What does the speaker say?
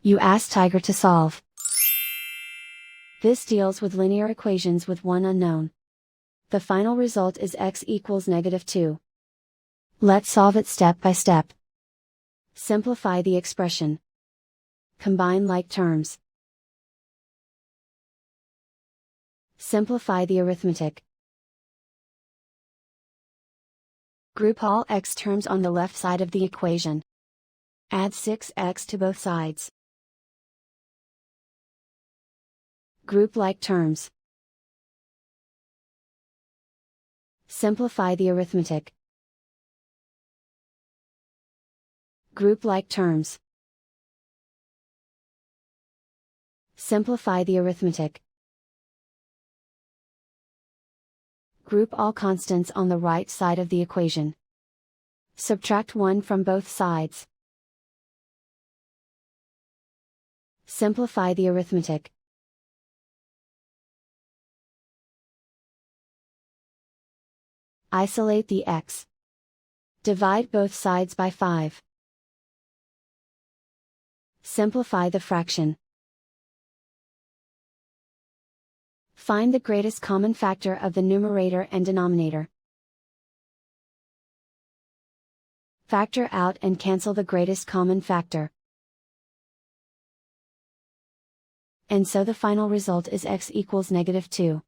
You ask Tiger to solve. This deals with linear equations with one unknown. The final result is x equals -2. Let's solve it step by step. Simplify the expression. Combine like terms. Simplify the arithmetic. Group all x terms on the left side of the equation. Add 6x to both sides. Group like terms. Simplify the arithmetic. Group like terms. Simplify the arithmetic. Group all constants on the right side of the equation. Subtract 1 from both sides. Simplify the arithmetic. Isolate the x. Divide both sides by 5. Simplify the fraction. Find the greatest common factor of the numerator and denominator. Factor out and cancel the greatest common factor. And so the final result is x equals -2.